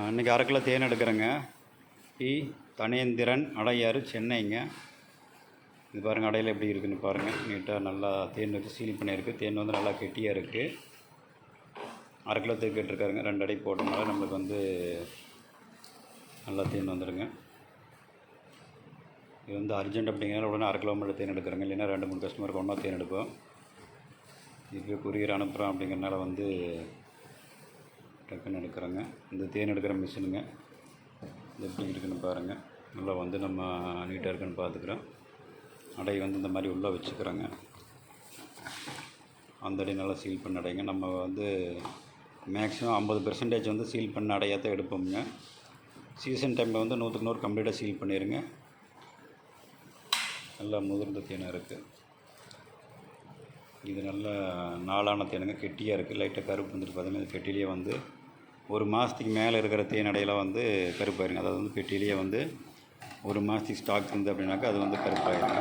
இன்றைக்கி அரை கிலோ தேன் எடுக்கிறேங்க. பி தனேந்திரன், அடையாறு, சென்னைங்க. இது பாருங்கள், அடையில் எப்படி இருக்குதுன்னு பாருங்கள். நீட்டாக நல்லா தேன் வச்சு சீல் பண்ணியிருக்கு. தேன் வந்து நல்லா கெட்டியாக இருக்குது. அரை கிலோ தேன் கேட்டிருக்காருங்க. 2 அடை போட்டனால நம்மளுக்கு வந்து நல்லா தேன் வந்துடுங்க. இது வந்து அர்ஜென்ட் அப்படிங்கிறனால உடனே அரை கிலோ மட்டும் தேன் எடுக்கிறேங்க. இல்லைன்னா 2-3 கஸ்டமருக்கு ஒன்றா தேன் எடுப்போம். இப்போ கொரியர் அனுப்புகிறோம் அப்படிங்கிறனால வந்து டக்குன்னு எடுக்கிறேங்க. இந்த தேன் எடுக்கிற மிஷினுங்க. இது எப்படி இருக்குதுன்னு பாருங்கள். நல்லா வந்து நம்ம நீட்டாக இருக்குன்னு பார்த்துக்குறோம். அடை வந்து இந்த மாதிரி உள்ளே வச்சுக்கிறோங்க. அந்த அடை நல்லா சீல் பண்ண அடைங்க. நம்ம வந்து மேக்ஸிமம் 50% வந்து சீல் பண்ண அடையாக தான் எடுப்போம்ங்க. சீசன் டைமில் வந்து 100க்கு 100 கம்ப்ளீட்டாக சீல் பண்ணிடுங்க. நல்லா முதிர்ந்த தேனாக இருக்குது. இது நல்லா நாளான தேனுங்க. கெட்டியாக இருக்குது. லைட்டாக கருப்பு வந்துட்டு பார்த்தீங்கன்னா பெட்டிலேயே வந்து 1 மாதத்துக்கு மேலே இருக்கிற தேன் அடையெல்லாம் வந்து கருப்பாயிருங்க. அதாவது வந்து பெட்டிலேயே வந்து 1 மாதத்துக்கு ஸ்டாக் இருந்து அப்படின்னாக்கா அது வந்து கருப்பாயிருங்க.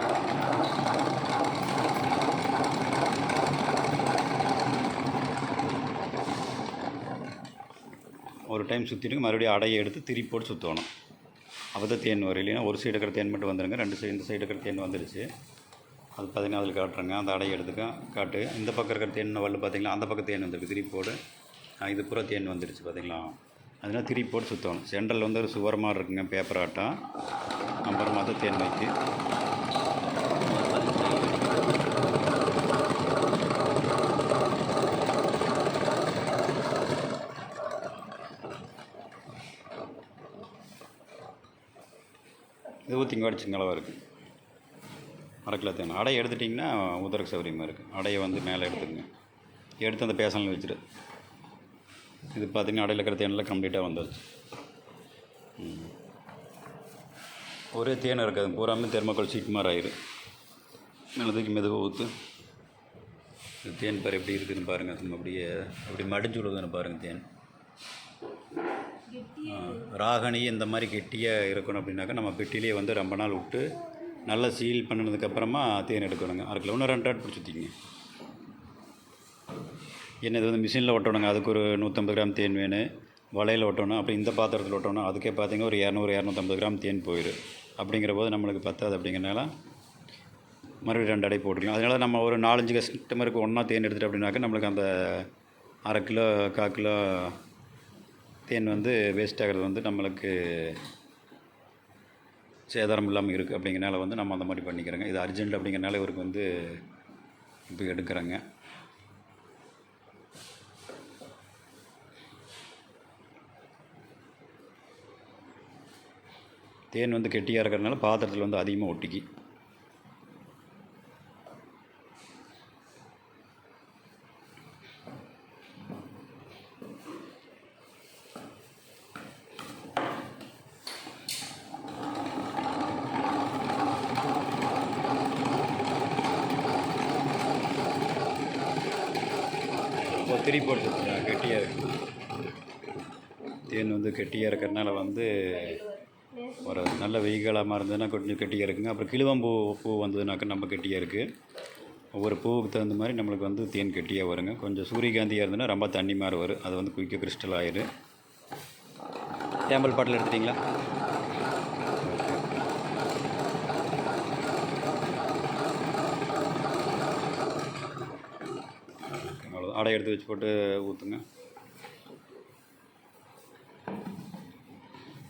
ஒரு டைம் சுற்றிட்டு மறுபடியும் அடையை எடுத்து திருப்பி போட்டு சுற்றணும். அப்போ தான் தேன் வரும். இல்லைன்னா ஒரு சைடு இருக்கிற தேன் மட்டும் வந்துடுங்க. 2 சைடு இந்த சைடு இருக்கிற தேன் வந்துடுச்சு. அது பார்த்தீங்கன்னா அதில் காட்டுறேங்க. அந்த அடையை எடுத்துக்க காட்டு. இந்த பக்கம் இருக்கிற தேன் வல்லு பார்த்தீங்களா, அந்த பக்கம் தேன் வந்துருக்கு. திருப்பி போடு. இது பூரா தேன் வந்துடுச்சு பார்த்தீங்களா. அதனால் திருப்பி போட்டு சுற்றணும். சென்ட்ரல் வந்து ஒரு சுவர் மாதிரி இருக்குங்க, பேப்பர் ஆட்டம். அப்புறமா தான் தேன் வைத்து இது ஊற்றிங்க அடிச்சுங்க அளவாக இருக்குது. அரை கிலோ தேன் அடையை எடுத்துட்டிங்கன்னா ஊற்றுறக்கு சௌகரியமாக இருக்குது. அடையை வந்து மேலே எடுத்துக்கங்க. எடுத்து அந்த பேசனில் வச்சுரு. இது பார்த்திங்கன்னா அடையில் இருக்கிற தேனில் கம்ப்ளீட்டாக வந்துடுச்சு. ஒரே தேன் இருக்காது, பூராமே தெர்மோகால் சீட் மாதிரி ஆயிரும். நல்லதுக்கு மெதுவாக ஊற்று. இது தேன் பாரு எப்படி இருக்குதுன்னு பாருங்கள். சும்மா அப்படியே அப்படி மடிஞ்சு விடுதுன்னு பாருங்கள். தேன் ராகணி இந்த மாதிரி கெட்டியாக இருக்கணும் அப்படின்னாக்கா நம்ம பெட்டிலேயே வந்து ரொம்ப நாள் விட்டு நல்லா சீல் பண்ணினதுக்கப்புறமா தேன் எடுக்கணுங்க. அரை கிலோ 2 ஆட் பிடிச்சிட்டிங்க. என்ன இது வந்து மிஷினில் ஒட்டணுங்க. அதுக்கு ஒரு 150 கிராம் தேன் வேணும். வலையில் ஒட்டணும். அப்போ இந்த பாத்திரத்தில் ஒட்டணும். அதுக்கே பார்த்திங்கன்னா ஒரு 200-250 கிராம் தேன் போயிடும். அப்படிங்கிற போது நம்மளுக்கு பத்தாது. அப்படிங்கிறனால மறுபடியும் 2 அடை போட்டுக்கலாம். அதனால் நம்ம ஒரு 4-5 கஸ்டமருக்கு ஒன்றா தேன் எடுத்துகிட்டு அப்படின்னாக்கா நம்மளுக்கு அந்த அரை கிலோ 1/4 கிலோ தேன் வந்து வேஸ்ட் ஆகிறது வந்து நம்மளுக்கு சேதாரம் இல்லாமல் இருக்குது. அப்படிங்கிறனால வந்து நம்ம அந்த மாதிரி பண்ணிக்கிறோங்க. இது அர்ஜென்ட் அப்படிங்கிறனால இவருக்கு வந்து இப்போ எடுக்கிறேங்க. தேன் வந்து கெட்டியாக இருக்கிறதுனால பாத்திரத்தில் வந்து அதிகமாக ஒட்டிக்கி. திருப்பி போட்டு கெட்டியாக இருக்குது. தேன் வந்து கெட்டியாக இருக்கிறதுனால வந்து ஒரு நல்ல வெயில் காலமாக இருந்ததுன்னா கொஞ்சம் கெட்டியாக இருக்குங்க. அப்புறம் கிழுவம்பூ பூ வந்ததுனாக்கா நம்ம கெட்டியாக இருக்குது. ஒவ்வொரு பூவுக்கு தகுந்த மாதிரி நம்மளுக்கு வந்து தேன் கெட்டியாக வருங்க. கொஞ்சம் சூரியகாந்தியாக இருந்ததுன்னா ரொம்ப தண்ணி மாதிரி வரும். அது வந்து குயிக்காக கிறிஸ்டல் ஆயிடும். டேம்பிள் பாட்டில் எடுத்துட்டிங்களா? அவ்வளோ அடை எடுத்து வச்சு போட்டு ஊற்றுங்க.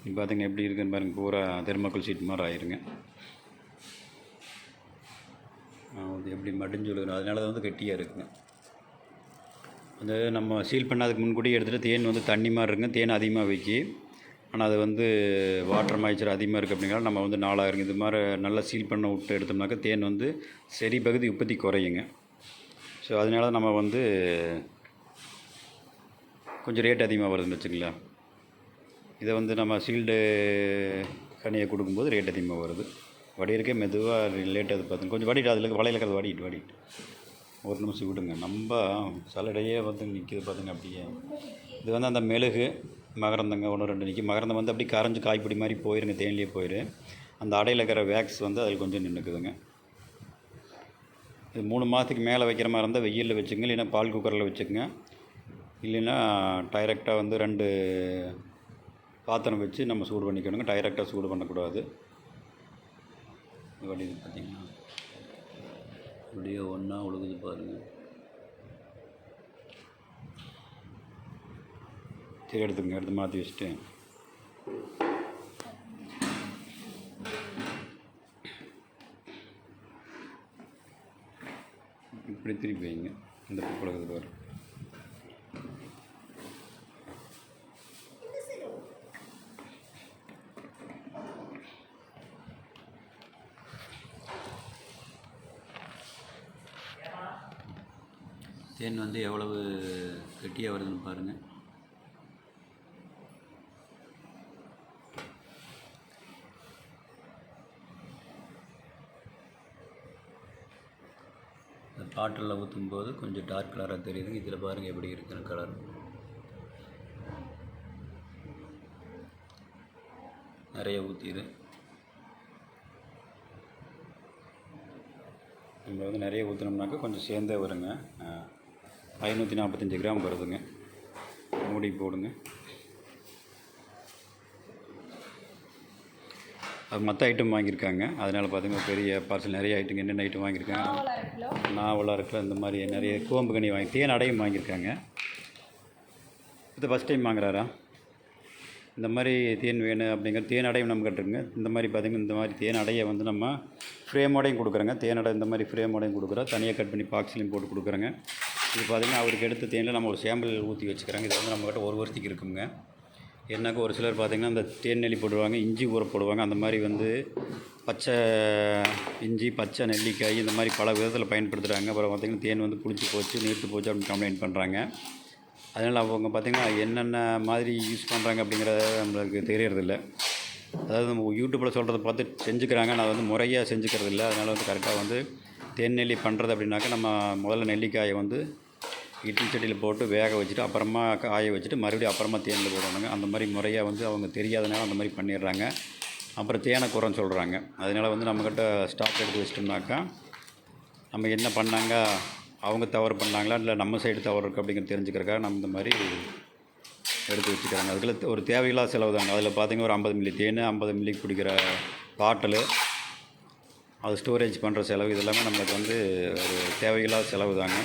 இப்போ பார்த்திங்கன்னா எப்படி இருக்குன்னு பாருங்கள். பூரா தெர்மோகால் சீட் மாதிரி ஆயிருங்க. அது எப்படி மடிஞ்சு விழுகணும். அதனால தான் வந்து கெட்டியாக இருக்குங்க. அது நம்ம சீல் பண்ணாதுக்கு முன்கூட்டியே எடுத்துகிட்டு தேன் வந்து தண்ணி மாதிரி இருக்குங்க. தேன் அதிகமாக வைக்கி. ஆனால் அது வந்து வாட்டர் மாய்ச்சர் அதிகமாக இருக்குது அப்படிங்கிறனால நம்ம வந்து 4000 இது மாதிரி நல்லா சீல் பண்ண விட்டு எடுத்தோம்னாக்கா தேன் வந்து சரி பகுதி உற்பத்தி குறையுங்க. ஸோ அதனால நம்ம வந்து கொஞ்சம் ரேட் அதிகமாக வருதுன்னு வச்சுங்களேன். இதை வந்து நம்ம சீல்டு கனியை கொடுக்கும்போது ரேட் அதிகமாக வருது. வடியிருக்கே மெதுவாக லேட் அது பார்த்துங்க. கொஞ்சம் வடிட்டு அதில் வலையில் இருக்கிறது வடிட்டு ஒரு நிமிஷம் விடுங்க. நம்ம சலடையே வந்து நிற்கிது பார்த்துங்க. அப்படியே இது வந்து அந்த மெழுகு மகரந்தங்க 1-2 நிற்கி. மகரந்தம் வந்து அப்படி கரைஞ்சி காய்ப்பிடி மாதிரி போயிருங்க. தேன்லேயே போயிடும். அந்த அடையில் இருக்கிற வேக்ஸ் வந்து அதில் கொஞ்சம் நின்றுக்குதுங்க. இது 3 மாதத்துக்கு மேலே வைக்கிற மாதிரி இருந்தால் வெயிலில் வச்சுக்கோங்க. இல்லைன்னா பால் குக்கரில் வச்சுக்கோங்க. இல்லைன்னா டைரெக்டாக வந்து 2 பாத்திரம் வச்சு நம்ம சூடு பண்ணிக்கணுங்க. டைரெக்டாக சூடு பண்ணக்கூடாது. வடியுது பார்த்திங்கன்னா, அப்படியே ஒன்றா ஒழுகுது பாருங்கள். சரி, எடுத்து மாற்றி வச்சுட்டு இப்படி திருப்பி வைங்க. இந்த பக்கம் உலகுது பாரு. தேன் வந்து எவ்வளவு கெட்டியாக வருதுன்னு பாருங்கள். இந்த பாட்டிலில் ஊற்றும்போது கொஞ்சம் டார்க் கலராக தெரியுது. இதில் பாருங்கள் எப்படி இருக்குன்னு கலர். நிறைய ஊற்றிடு. நம்ம வந்து நிறைய ஊற்றினோம்னாக்கா கொஞ்சம் சேர்ந்தே வருங்க. 545 கிராம் வருதுங்க. மூடி போடுங்க. அது மற்ற ஐட்டம் வாங்கியிருக்காங்க. அதனால் பார்த்திங்கன்னா பெரிய பார்சல் நிறைய ஐட்டம். என்னென்ன ஐட்டம் வாங்கியிருக்காங்க? நாவல் அரை கிலோ, இந்த மாதிரி நிறைய கோம்பு கனி தேன் அடையும் வாங்கியிருக்காங்க. இது ஃபஸ்ட் டைம் வாங்குறாரா? இந்த மாதிரி தேன் வேணும் அப்படிங்கிற தேன் அடையும் நம்ம கட்டுருங்க. இந்த மாதிரி பார்த்திங்கன்னா இந்த மாதிரி தேன் அடையை வந்து நம்ம ஃப்ரேமோடையும் கொடுக்குறோங்க. தேன் அடை இந்த மாதிரி ஃப்ரேமோடையும் கொடுக்குறோம். தனியாக கட் பண்ணி பாக்ஸ்லையும் போட்டு கொடுக்குறோங்க. இது பார்த்திங்கன்னா அவருக்கு எடுத்த தேனில் நம்ம ஒரு சாம்பிள் ஊற்றி வச்சுக்கிறாங்க. இது வந்து நம்மக்கிட்ட ஒரு வருஷத்துக்கு இருக்குங்க. ஏன்னாக்கா ஒரு சிலர் பார்த்திங்கன்னா இந்த தேன் நெல்லி போடுவாங்க, இஞ்சி ஊற போடுவாங்க. அந்த மாதிரி வந்து பச்சை இஞ்சி, பச்சை நெல்லிக்காய் இந்த மாதிரி பல விதத்தில் பயன்படுத்துகிறாங்க. அப்புறம் பார்த்திங்கன்னா தேன் வந்து புளிச்சு போச்சு, நீர்த்து போச்சு அப்படின்னு கம்ப்ளைண்ட் பண்ணுறாங்க. அதனால் அவங்க பார்த்திங்கன்னா என்னென்ன மாதிரி யூஸ் பண்ணுறாங்க அப்படிங்கிறத நம்மளுக்கு தெரியறதில்ல. அதாவது நம்ம யூடியூப்பில் சொல்கிறத பார்த்து செஞ்சுக்கிறாங்க. நான் வந்து முறையாக செஞ்சுக்கிறது இல்லை. அதனால் வந்து கரெக்டாக வந்து தேன் நெல்லி பண்ணுறது அப்படின்னாக்கா நம்ம முதல்ல நெல்லிக்காயை வந்து இட்லி சட்டியில் போட்டு வேக வச்சுட்டு அப்புறமா காய வச்சுட்டு மறுபடியும் அப்புறமா தேனில் போடுவாங்க. அந்த மாதிரி முறையாக வந்து அவங்க தெரியாதனால அந்த மாதிரி பண்ணிடுறாங்க. அப்புறம் தேனை குறைன்னு சொல்கிறாங்க. அதனால் வந்து நம்மக்கிட்ட ஸ்டாக் எடுத்து வச்சிட்டோம்னாக்கா நம்ம என்ன பண்ணாங்க, அவங்க தவறு பண்ணாங்களா இல்லை நம்ம சைடு தவறு இருக்குது அப்படிங்கிறது தெரிஞ்சுக்கிறக்காக நம்ம இந்த மாதிரி எடுத்து வச்சுக்கிறாங்க. அதுக்குள்ள ஒரு தேவையில்லாத செலவு தாங்க. அதில் பார்த்திங்கன்னா ஒரு 50 மில்லி தேன், 50 மில்லி குடிக்கிற பாட்டிலு, அது ஸ்டோரேஜ் பண்ணுற செலவு, இதெல்லாமே நம்மளுக்கு வந்து ஒரு தேவையில்லாத செலவு தாங்க.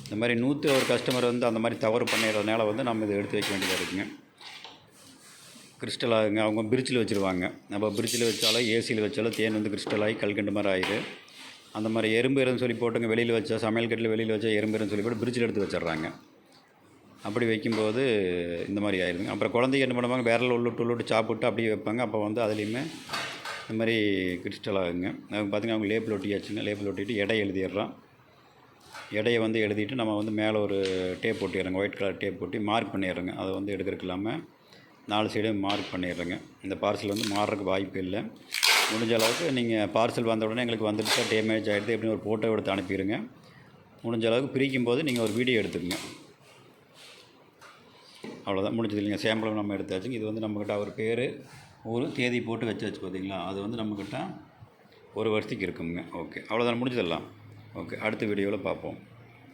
இந்த மாதிரி 101 கஸ்டமர் வந்து அந்த மாதிரி தவறு பண்ணிடுறதுனால வந்து நம்ம இதை எடுத்து வைக்க வேண்டியதாக இருக்குங்க. கிறிஸ்டல் ஆகுங்க. அவங்க பிரிட்ஜில் வச்சுருவாங்க. நம்ம பிரிட்ஜில் வச்சாலும் ஏசியில் வச்சாலும் தேன் வந்து கிறிஸ்டல் ஆகி கல்கண்டு மாதிரி ஆயிடுது. அந்த மாதிரி எறும்பு சொல்லி போட்டுங்க வெளியில் வச்சா, சமையல் கட்டில் வெளியில் வச்சா எறும்பு சொல்லி போட்டு பிரிட்ஜில் எடுத்து வச்சிடுறாங்க. அப்படி வைக்கும்போது இந்த மாதிரி ஆயிடுதுங்க. அப்புறம் குழந்தைங்க என்ன பண்ணுவாங்க, விரல் உள்ளுட்டு சாப்பிட்டு அப்படியே வைப்பாங்க. அப்போ வந்து அதுலேயுமே இந்த மாதிரி கிறிஸ்டல் ஆகுங்க. அவங்க பார்த்திங்கன்னா அவங்க லேபிள் ஒட்டியாச்சுங்க. லேபிள் ஒட்டிட்டு எடை எழுதிடுறோம். எடையை வந்து எழுதிட்டு நம்ம வந்து மேலே ஒரு டேப் ஒட்டிடுறோங்க. ஒயிட் கலர் டேப் ஒட்டி மார்க் பண்ணிடுறோங்க. அதை வந்து எடுக்கிறதுக்கு இல்லாமல் 4 சைடும் மார்க் பண்ணிடுறோங்க. இந்த பார்சல் வந்து மாறுறதுக்கு வாய்ப்பு இல்லை. முடிஞ்ச அளவுக்கு நீங்கள் பார்சல் வந்த உடனே எங்களுக்கு வந்துடுச்சா, டேமேஜ் ஆகிடுது எப்படின்னு ஒரு ஃபோட்டோ எடுத்து அனுப்பிடுங்க. முடிஞ்ச அளவுக்கு பிரிக்கும் போது நீங்கள் ஒரு வீடியோ எடுத்துக்கங்க. அவ்வளோதான், முடிஞ்சது இல்லைங்க. சாம்பிளும் நம்ம எடுத்தாச்சுங்க. இது வந்து நம்மக்கிட்ட அவர் பேர், ஊர், தேதி போட்டு வச்சாச்சு பார்த்தீங்களா. அது வந்து நம்மக்கிட்ட ஒரு வருஷத்துக்கு இருக்குங்க. ஓகே, அவ்வளோதான், முடிஞ்சதெல்லாம். ஓகே, அடுத்த வீடியோவில் பார்ப்போம்.